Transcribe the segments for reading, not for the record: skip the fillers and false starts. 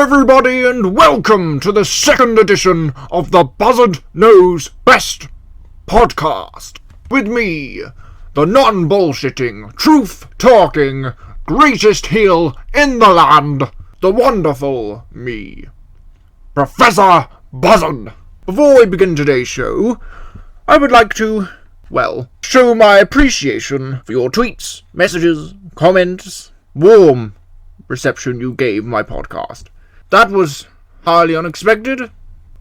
everybody, and welcome to the second edition of the Buzzard Knows Best podcast. With me, the non-bullshitting, truth-talking, greatest heel in the land, the wonderful me, Professor Buzzard. Before we begin today's show, I would like to, show my appreciation for your tweets, messages, comments, warm reception you gave my podcast. That was highly unexpected.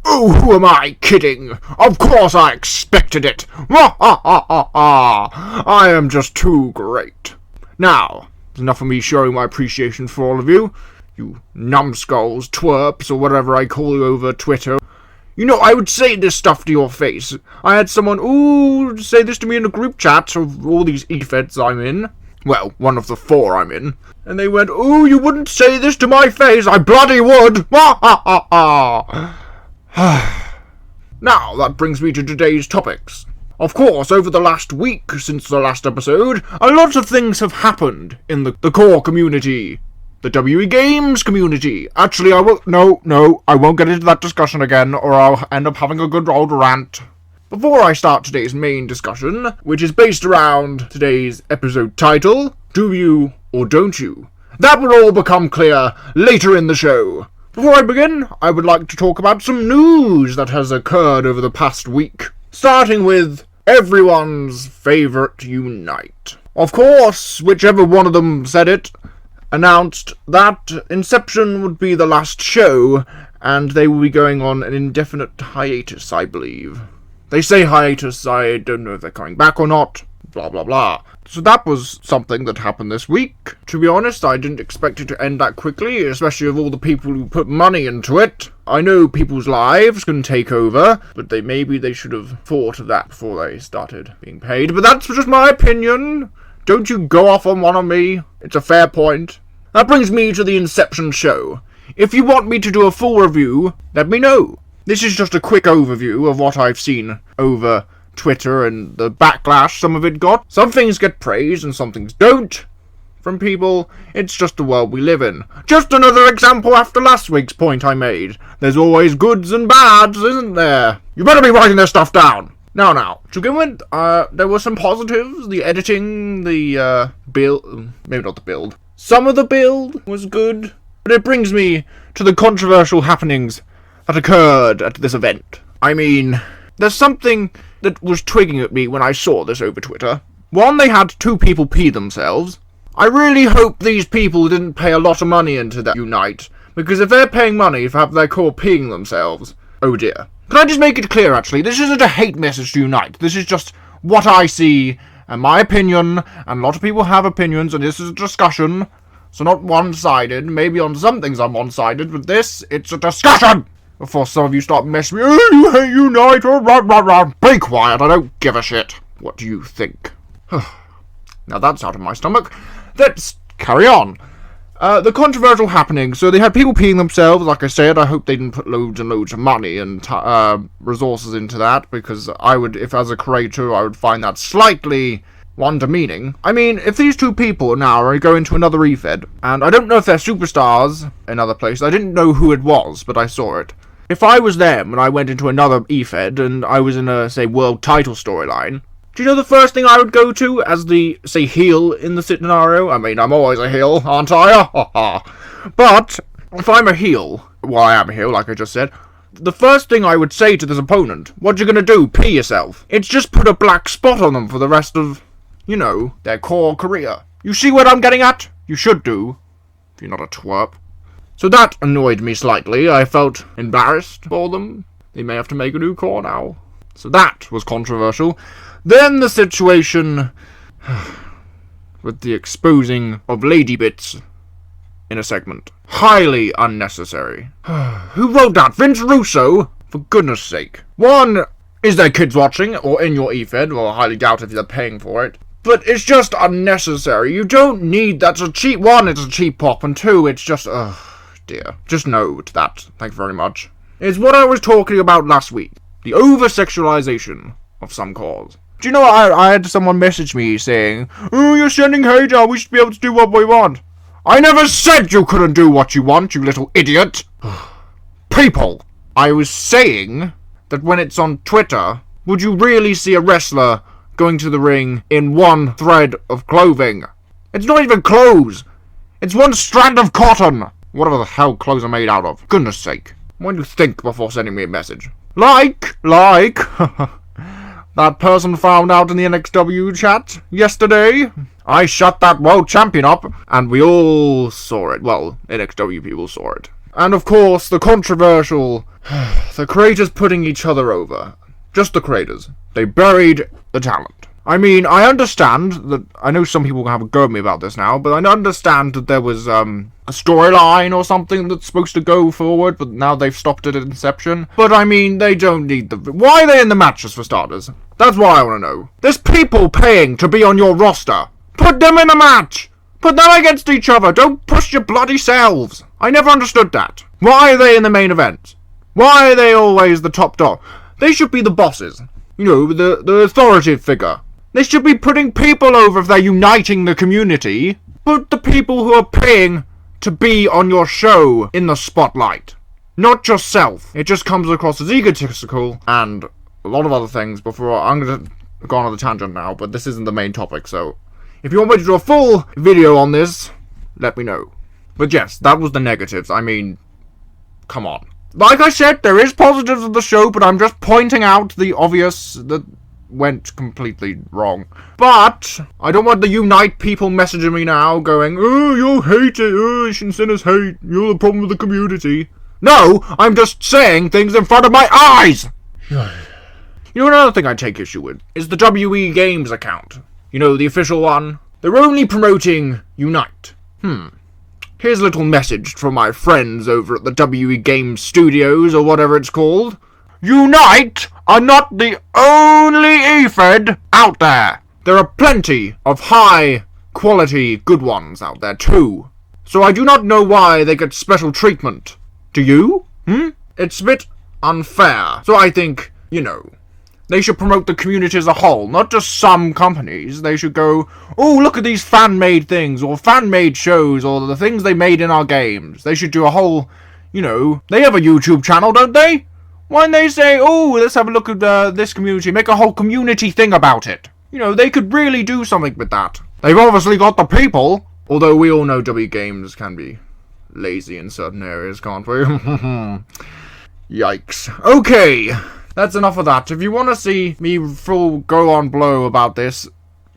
Oh, who am I kidding? Of course I expected it. I am just too great. Now, enough of me showing my appreciation for all of you. You numbskulls, twerps, or whatever I call you over Twitter. You know, I would say this stuff to your face. I had someone, say this to me in a group chat of all these e-feds I'm in. Well, one of the 4 I'm in. And they went, you wouldn't say this to my face, I bloody would! Now, that brings me to today's topics. Of course, over the last week, since the last episode, a lot of things have happened in the core community. The WWE Games Community. Actually, I won't get into that discussion again, or I'll end up having a good old rant. Before I start today's main discussion, which is based around today's episode title, Do You or Don't You? That will all become clear later in the show. Before I begin, I would like to talk about some news that has occurred over the past week, starting with everyone's favourite Unite. Of course, whichever one of them said it, announced that Inception would be the last show, and they will be going on an indefinite hiatus, I believe. They say hiatus, I don't know if they're coming back or not, blah blah blah. So that was something that happened this week. To be honest, I didn't expect it to end that quickly, especially of all the people who put money into it. I know people's lives can take over, but maybe they should have thought of that before they started being paid. But that's just my opinion. Don't you go off on one of me. It's a fair point. That brings me to the Inception show. If you want me to do a full review, let me know. This is just a quick overview of what I've seen over Twitter and the backlash some of it got. Some things get praise and some things don't from people. It's just the world we live in. Just another example after last week's point I made. There's always goods and bads, isn't there? You better be writing this stuff down. Now, to begin with, there were some positives. The editing, the build, maybe not the build. Some of the build was good. But it brings me to the controversial happenings that occurred at this event. I mean, there's something that was twigging at me when I saw this over Twitter. One, they had 2 people pee themselves. I really hope these people didn't pay a lot of money into that Unite, because if they're paying money to have their core peeing themselves, oh dear. Can I just make it clear, actually, this isn't a hate message to Unite. This is just what I see, and my opinion, and a lot of people have opinions, and this is a discussion, so not one-sided. Maybe on some things I'm one-sided, but this, it's a discussion! Before some of you start messing me, you hate Unite, be quiet, I don't give a shit. What do you think? Now that's out of my stomach. Let's carry on. The controversial happening. So they had people peeing themselves, like I said. I hope they didn't put loads and loads of money and resources into that, because I would, if as a creator, I would find that slightly demeaning. I mean, if these 2 people now are going to another e-fed, and I don't know if they're superstars in other places, I didn't know who it was, but I saw it. If I was them and I went into another e-fed and I was in a, say, world title storyline, do you know the first thing I would go to as the, say, heel in the scenario? I mean, I'm always a heel, aren't I? But if I'm a heel, well, I am a heel, like I just said, the first thing I would say to this opponent, what you gonna do, pee yourself? It's just put a black spot on them for the rest of, you know, their core career. You see what I'm getting at? You should do, if you're not a twerp. So that annoyed me slightly. I felt embarrassed for them. They may have to make a new core now. So that was controversial. Then the situation with the exposing of lady bits in a segment. Highly unnecessary. Who wrote that? Vince Russo? For goodness sake. One, is there kids watching, or in your e-fed? Well, I highly doubt if they're paying for it. But it's just unnecessary. You don't need, that's a cheap, 1, it's a cheap pop, and 2, it's just, dear. Just note that. Thank you very much. It's what I was talking about last week. The over-sexualization of some cause. Do you know what? I had someone message me saying, you're sending hate out, we should be able to do what we want. I never said you couldn't do what you want, you little idiot! People! I was saying that when it's on Twitter, would you really see a wrestler going to the ring in one thread of clothing? It's not even clothes! It's one strand of cotton! Whatever the hell clothes are made out of. Goodness sake. Why do you think before sending me a message? Like, that person found out in the NXW chat yesterday. I shut that world champion up, and we all saw it. Well, NXW people saw it. And of course, the controversial, the creators putting each other over. Just the creators. They buried the talent. I mean, I understand that, I know some people have a go at me about this now, but I understand that there was, a storyline or something that's supposed to go forward, but now they've stopped it at Inception. But I mean, they don't need why are they in the matches for starters? That's what I want to know. There's people paying to be on your roster. Put them in a match! Put them against each other! Don't push your bloody selves! I never understood that. Why are they in the main event? Why are they always the top dog? They should be the bosses. You know, the authoritative figure. They should be putting people over if they're uniting the community. Put the people who are paying to be on your show in the spotlight. Not yourself. It just comes across as egotistical and a lot of other things before I'm going to go on a tangent now, but this isn't the main topic, so if you want me to do a full video on this, let me know. But yes, that was the negatives. I mean, come on. Like I said, there is positives of the show, but I'm just pointing out the obvious that went completely wrong. But I don't want the Unite people messaging me now going, oh, you hate it, oh, you shouldn't send us hate, you're the problem with the community. No, I'm just saying things in front of my eyes! You know, another thing I take issue with is the WWE Games account. You know, the official one. They're only promoting Unite. Here's a little message from my friends over at the WWE Games Studios, or whatever it's called. Unite are not the only E-Fed out there. There are plenty of high-quality good ones out there, too. So I do not know why they get special treatment. Do you? It's a bit unfair. So I think, you know, they should promote the community as a whole, not just some companies. They should go, oh, look at these fan-made things, or fan-made shows, or the things they made in our games. They should do a whole, you know, they have a YouTube channel, don't they? Why don't they say, oh, let's have a look at this community, make a whole community thing about it? You know, they could really do something with that. They've obviously got the people, although we all know W Games can be lazy in certain areas, can't we? Yikes. Okay, that's enough of that. If you want to see me full go-on blow about this,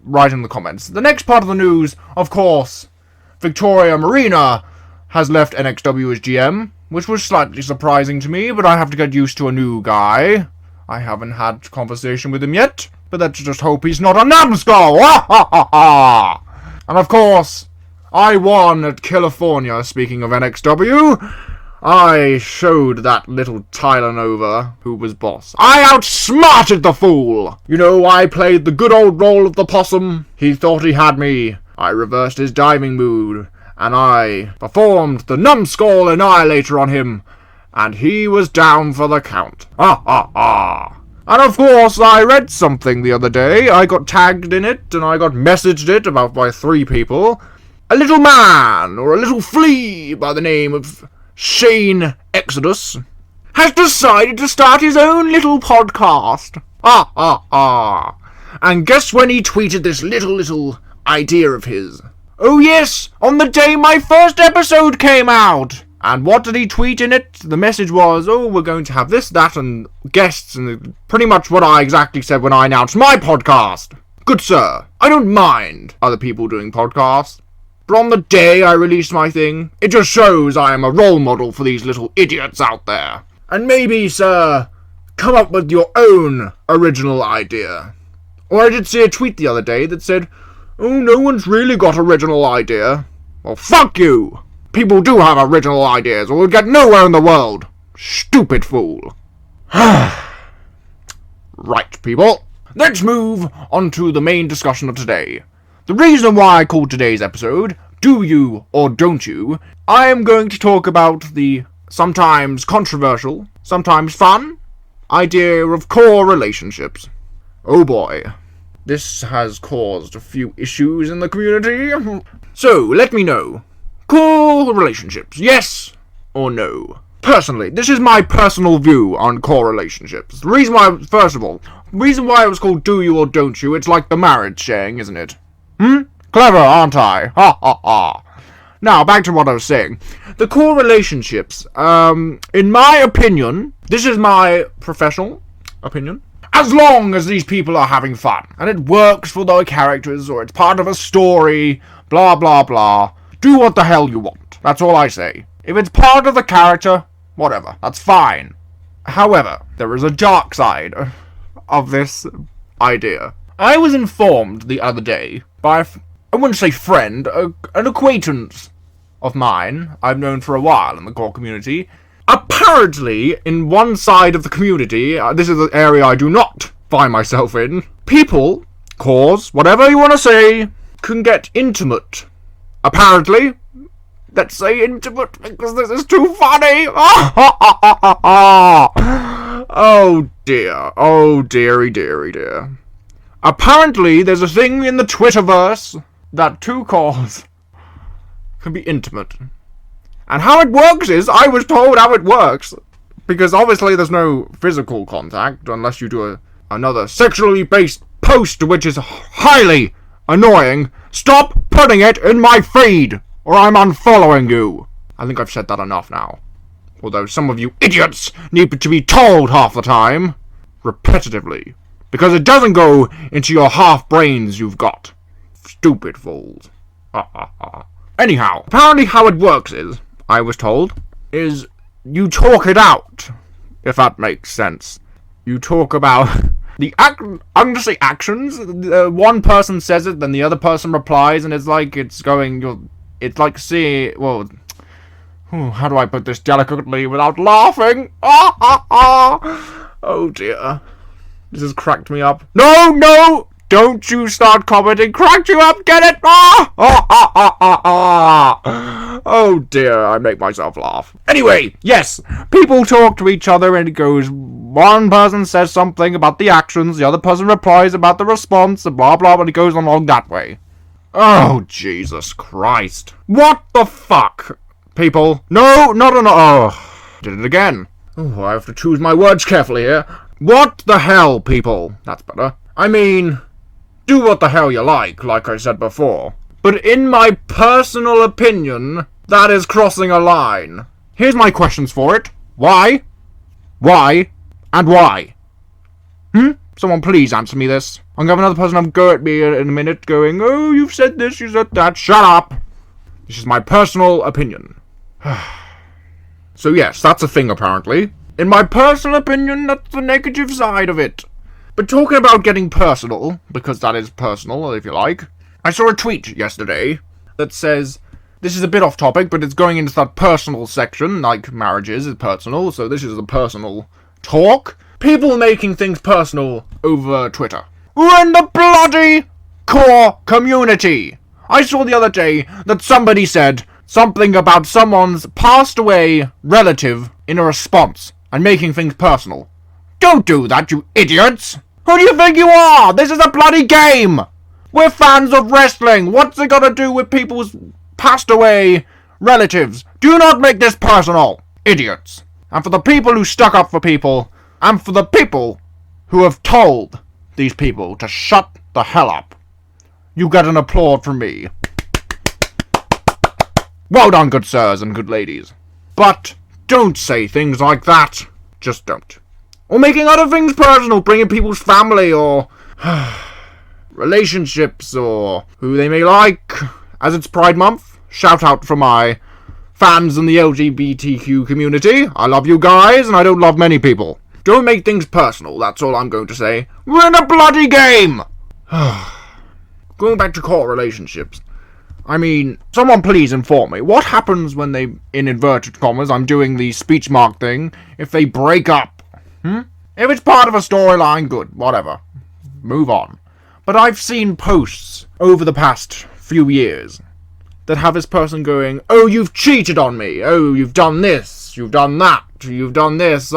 write in the comments. The next part of the news, of course, Victoria Marina has left NXW as GM, which was slightly surprising to me, but I have to get used to a new guy. I haven't had conversation with him yet, but let's just hope he's not a numbskull! And of course, I won at California, speaking of NXW. I showed that little Tyler Nova who was boss. I outsmarted the fool! You know, I played the good old role of the possum. He thought he had me. I reversed his diving mood, and I performed the numbskull annihilator on him, and he was down for the count. And of course, I read something the other day. I got tagged in it, and I got messaged it about by 3 people. A little man, or a little flea, by the name of Shane Exodus, has decided to start his own little podcast. And guess when he tweeted this little idea of his? Oh yes, on the day my first episode came out! And what did he tweet in it? The message was, oh, we're going to have this, that, and guests, and pretty much what I exactly said when I announced my podcast. Good sir, I don't mind other people doing podcasts, but on the day I released my thing, it just shows I am a role model for these little idiots out there. And maybe, sir, come up with your own original idea. Or I did see a tweet the other day that said, oh, no one's really got original idea. Well, fuck you! People do have original ideas, or we'll get nowhere in the world. Stupid fool. Right, people. Let's move on to the main discussion of today. The reason why I called today's episode, Do You or Don't You, I am going to talk about the sometimes controversial, sometimes fun, idea of core relationships. Oh boy. This has caused a few issues in the community. So, let me know. Core relationships, yes or no? Personally, this is my personal view on core relationships. The reason why, first of all, the reason why it was called Do You or Don't You, it's like the marriage saying, isn't it? Clever, aren't I? Ha ha ha. Now, back to what I was saying. The core relationships, in my opinion, this is my professional opinion, as long as these people are having fun, and it works for their characters, or it's part of a story, blah blah blah, do what the hell you want. That's all I say. If it's part of the character, whatever, that's fine. However, there is a dark side of this idea. I was informed the other day by, I wouldn't say friend, an acquaintance of mine I've known for a while in the core community. Apparently, in one side of the community, this is the area I do not find myself in, people, cores, whatever you want to say, can get intimate. Apparently, let's say intimate because this is too funny. Oh dear, oh dearie dearie dear. Apparently, there's a thing in the Twitterverse that two cores can be intimate. And how it works is, I was told how it works, because obviously there's no physical contact unless you do another sexually based post, which is highly annoying. Stop putting it in my feed, or I'm unfollowing you. I think I've said that enough now. Although some of you idiots need to be told half the time, repetitively, because it doesn't go into your half brains you've got. Stupid fools. Anyhow, apparently how it works is, I was told, is you talk it out, if that makes sense. You talk about I'm gonna say actions. One person says it, then the other person replies, and it's like it's like how do I put this delicately without laughing? Oh dear, this has cracked me up. No! Don't you start commenting. Cracked you up. Get it? Oh dear, I make myself laugh. Anyway, yes, people talk to each other and it goes, one person says something about the actions, the other person replies about the response, and blah blah, and it goes along that way. Oh, Jesus Christ. What the fuck, people? No. Oh, did it again. Oh, I have to choose my words carefully here. What the hell, people? That's better. I mean, do what the hell you like I said before. But in my personal opinion, that is crossing a line. Here's my questions for it. Why? Why? And why? Someone please answer me this. I'm gonna have another person go at me in a minute going, oh, you've said this, you said that. Shut up! This is my personal opinion. So yes, that's a thing apparently. In my personal opinion, that's the negative side of it. But talking about getting personal, because that is personal, if you like, I saw a tweet yesterday that says, this is a bit off topic, but it's going into that personal section, like marriages is personal, so this is a personal talk. People making things personal over Twitter. We're in the bloody core community! I saw the other day that somebody said something about someone's passed away relative in a response, and making things personal. Don't do that, you idiots! Who do you think you are? This is a bloody game! We're fans of wrestling! What's it got to do with people's passed away relatives? Do not make this personal, idiots! And for the people who stuck up for people, and for the people who have told these people to shut the hell up, you get an applaud from me. Well done, good sirs and good ladies. But don't say things like that. Just don't. Or making other things personal, bringing people's family or relationships or who they may like. As it's Pride Month, shout out for my fans in the LGBTQ community. I love you guys and I don't love many people. Don't make things personal, that's all I'm going to say. We're in a bloody game! Going back to core relationships. I mean, someone please inform me. What happens when they, in inverted commas, I'm doing the speech mark thing, if they break up? If it's part of a storyline, good, whatever. Move on. But I've seen posts over the past few years that have this person going, oh, you've cheated on me. Oh, you've done this. You've done that. You've done this.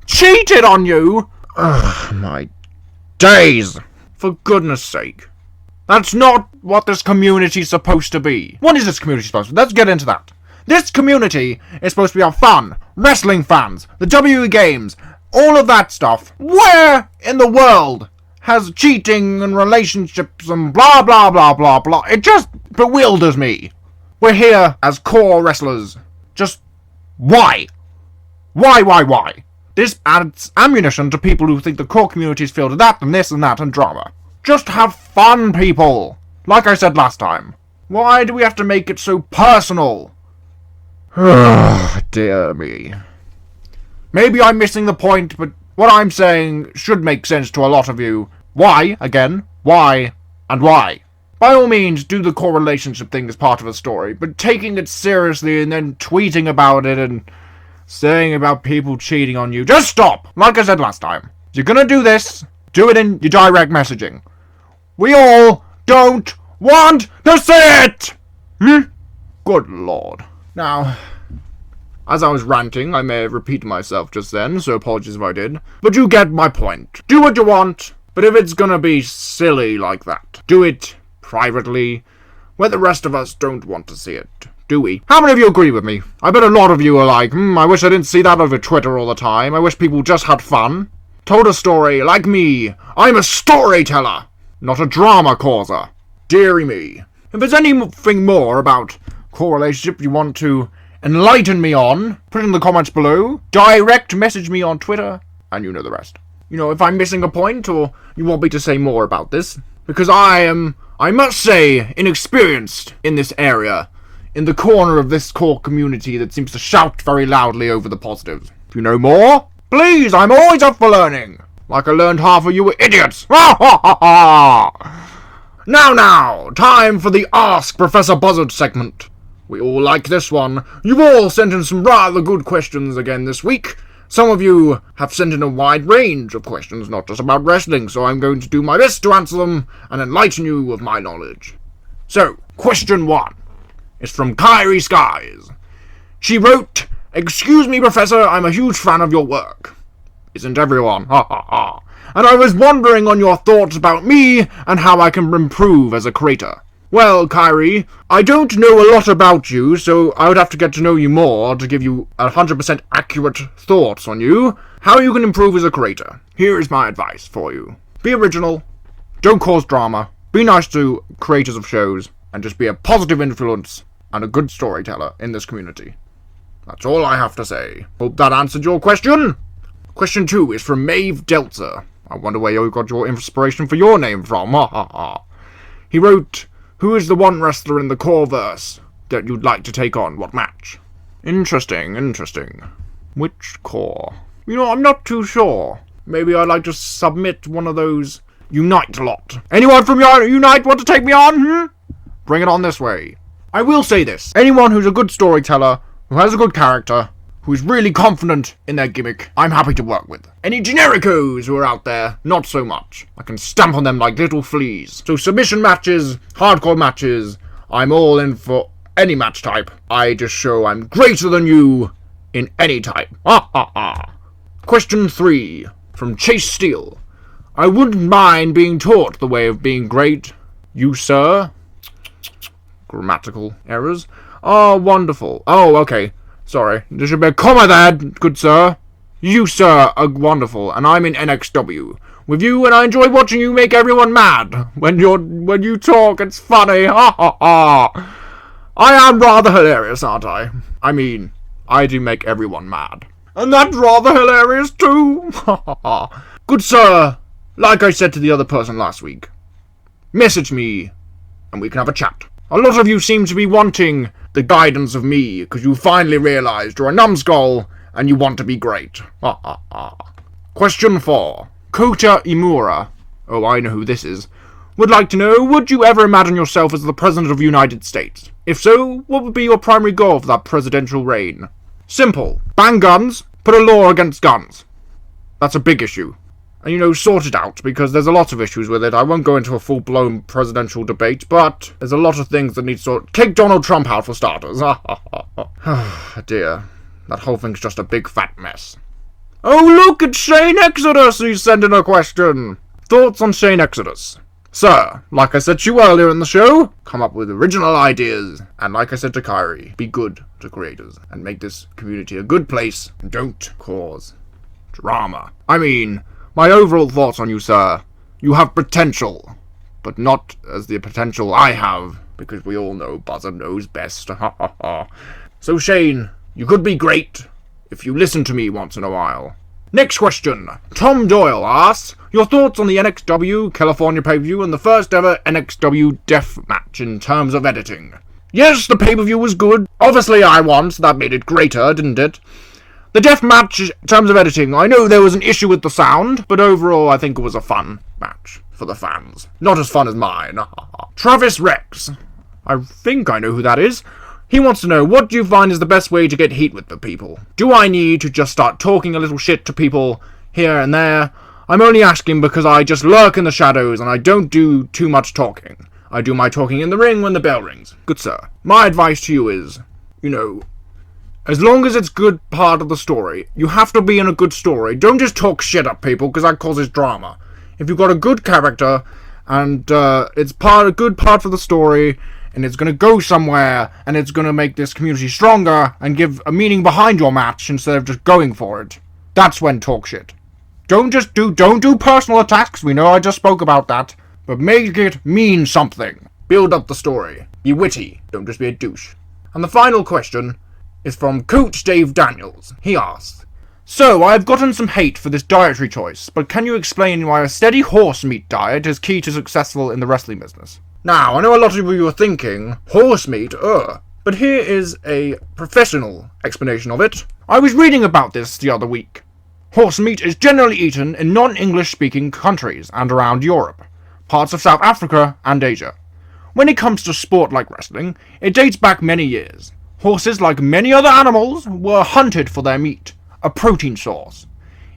Cheated on you? Ugh, my days. For goodness sake. That's not what this community's supposed to be. What is this community supposed to be? Let's get into that. This community is supposed to be a fun, wrestling fans, the WWE Games, all of that stuff. Where in the world has cheating and relationships and blah blah blah blah blah? It just bewilders me. We're here as core wrestlers. Just why? Why? This adds ammunition to people who think the core community is filled with that and this and that and drama. Just have fun, people. Like I said last time. Why do we have to make it so personal? Dear me. Maybe I'm missing the point, but what I'm saying should make sense to a lot of you. Why, again, why, and why? By all means, do the core relationship thing as part of a story, but taking it seriously and then tweeting about it and saying about people cheating on you, just stop! Like I said last time. If you're gonna do this, do it in your direct messaging. We all don't want to see it! Good lord. Now, as I was ranting, I may have repeated myself just then, so apologies if I did. But you get my point. Do what you want, but if it's gonna be silly like that, do it privately, where the rest of us don't want to see it. Do we? How many of you agree with me? I bet a lot of you are like, I wish I didn't see that over Twitter all the time. I wish people just had fun. Told a story, like me. I'm a storyteller, not a drama causer. Deary me. If there's anything more about core relationship you want to enlighten me on, put it in the comments below. Direct message me on Twitter, and you know the rest. You know, if I'm missing a point, or you want me to say more about this, because I am, I must say, inexperienced in this area, in the corner of this core community that seems to shout very loudly over the positives. If you know more, please, I'm always up for learning. Like I learned half of you were idiots. Now, time for the Ask Professor Buzzard segment. We all like this one. You've all sent in some rather good questions again this week. Some of you have sent in a wide range of questions, not just about wrestling, so I'm going to do my best to answer them and enlighten you with my knowledge. So, question 1 is from Kyrie Skies. She wrote, "Excuse me, Professor, I'm a huge fan of your work." Isn't everyone? Ha ha ha. And I was wondering on your thoughts about me and how I can improve as a creator. Well, Kyrie, I don't know a lot about you, so I would have to get to know you more to give you 100% accurate thoughts on you, how you can improve as a creator. Here is my advice for you. Be original, don't cause drama, be nice to creators of shows, and just be a positive influence and a good storyteller in this community. That's all I have to say. Hope that answered your question. Question 2 is from Maeve Delta. I wonder where you got your inspiration for your name from. Ha ha ha. He wrote, "Who is the one wrestler in the core verse that you'd like to take on? What match?" Interesting. Which core? You know, I'm not too sure. Maybe I'd like to submit one of those Unite lot. Anyone from Unite want to take me on? Bring it on this way. I will say this. Anyone who's a good storyteller, who has a good character, who's really confident in their gimmick, I'm happy to work with. Any genericos who are out there, not so much. I can stamp on them like little fleas. So submission matches, hardcore matches, I'm all in for any match type. I just show I'm greater than you in any type. Ha ha ha. Question 3, from Chase Steele. I wouldn't mind being taught the way of being great. You, sir? Grammatical errors. Oh, wonderful. Oh, okay. Sorry, there should be a comma there, good sir. You, sir, are wonderful, and I'm in NXW with you, and I enjoy watching you make everyone mad. When you talk, it's funny. Ha ha ha. I am rather hilarious, aren't I? I mean, I do make everyone mad. And that's rather hilarious too. Ha ha ha. Good sir, like I said to the other person last week, message me, and we can have a chat. A lot of you seem to be wanting the guidance of me, because you finally realized you're a numbskull, and you want to be great. Ha ha ha. Question 4. Kota Imura, oh I know who this is, would like to know, would you ever imagine yourself as the President of the United States? If so, what would be your primary goal for that presidential reign? Simple. Ban guns, put a law against guns. That's a big issue. And, you know, sort it out, because there's a lot of issues with it. I won't go into a full-blown presidential debate, but there's a lot of things that need sort. Kick Donald Trump out for starters. Dear, that whole thing's just a big fat mess. Oh, look, it's Shane Exodus! He's sending a question. Thoughts on Shane Exodus? Sir, like I said to you earlier in the show, come up with original ideas. And like I said to Kyrie, be good to creators and make this community a good place. And don't cause drama. I mean, my overall thoughts on you, sir. You have potential, but not as the potential I have, because we all know Buzzard knows best. Ha ha ha. So Shane, you could be great if you listen to me once in a while. Next question. Tom Doyle asks, your thoughts on the NXW California pay-per-view and the first ever NXW death match in terms of editing. Yes, the pay-per-view was good. Obviously I won, so that made it greater, didn't it? The death match, in terms of editing, I know there was an issue with the sound, but overall I think it was a fun match for the fans. Not as fun as mine. Travis Rex. I think I know who that is. He wants to know, what do you find is the best way to get heat with the people? Do I need to just start talking a little shit to people here and there? I'm only asking because I just lurk in the shadows and I don't do too much talking. I do my talking in the ring when the bell rings. Good sir. My advice to you is, as long as it's good part of the story, you have to be in a good story. Don't just talk shit at people because that causes drama. If you've got a good character and it's a good part of the story, and it's going to go somewhere, and it's going to make this community stronger, and give a meaning behind your match instead of just going for it. That's when talk shit. Don't do personal attacks, we know I just spoke about that, but make it mean something. Build up the story. Be witty, don't just be a douche. And the final question is from Coach Dave Daniels. He asks, so, I've gotten some hate for this dietary choice, but can you explain why a steady horse meat diet is key to successful in the wrestling business? Now, I know a lot of you are thinking, horse meat, but here is a professional explanation of it. I was reading about this the other week. Horse meat is generally eaten in non-English speaking countries and around Europe, parts of South Africa and Asia. When it comes to sport like wrestling, it dates back many years. Horses, like many other animals, were hunted for their meat, a protein source.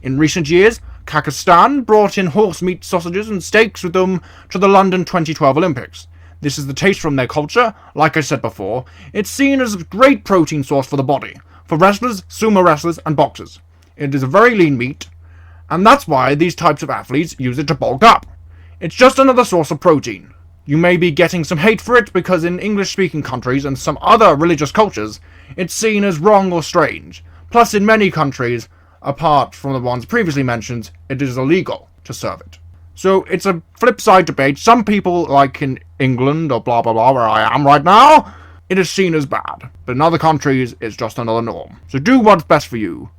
In recent years, Kazakhstan brought in horse meat sausages and steaks with them to the London 2012 Olympics. This is the taste from their culture. Like I said before, it's seen as a great protein source for the body, for wrestlers, sumo wrestlers, and boxers. It is a very lean meat, and that's why these types of athletes use it to bulk up. It's just another source of protein. You may be getting some hate for it because in English-speaking countries and some other religious cultures, it's seen as wrong or strange. Plus, in many countries, apart from the ones previously mentioned, it is illegal to serve it. So it's a flip side debate. Some people, like in England or blah blah blah, where I am right now, it is seen as bad. But in other countries, it's just another norm. So do what's best for you.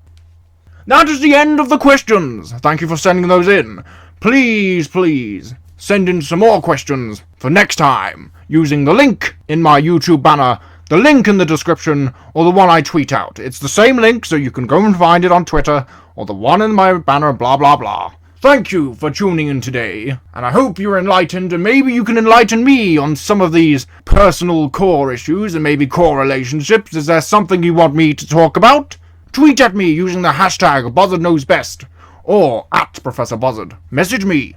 That is the end of the questions. Thank you for sending those in. Please send in some more questions for next time, using the link in my YouTube banner, the link in the description, or the one I tweet out. It's the same link, so you can go and find it on Twitter, or the one in my banner, blah blah blah. Thank you for tuning in today, and I hope you're enlightened, and maybe you can enlighten me on some of these personal core issues, and maybe core relationships. Is there something you want me to talk about? Tweet at me using the hashtag BuzzardKnowsBest, or at Professor Buzzard. Message me.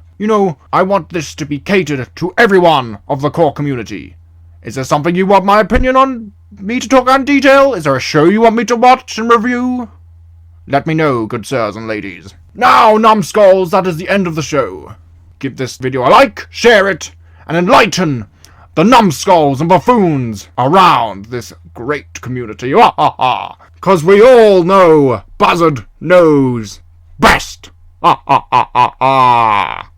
I want this to be catered to everyone of the core community. Is there something you want my opinion on? Me to talk on detail? Is there a show you want me to watch and review? Let me know, good sirs and ladies. Now, numbskulls, that is the end of the show. Give this video a like, share it, and enlighten the numbskulls and buffoons around this great community. Ha ha ha! 'Cause we all know Buzzard knows best. Ha ha ha ha ha!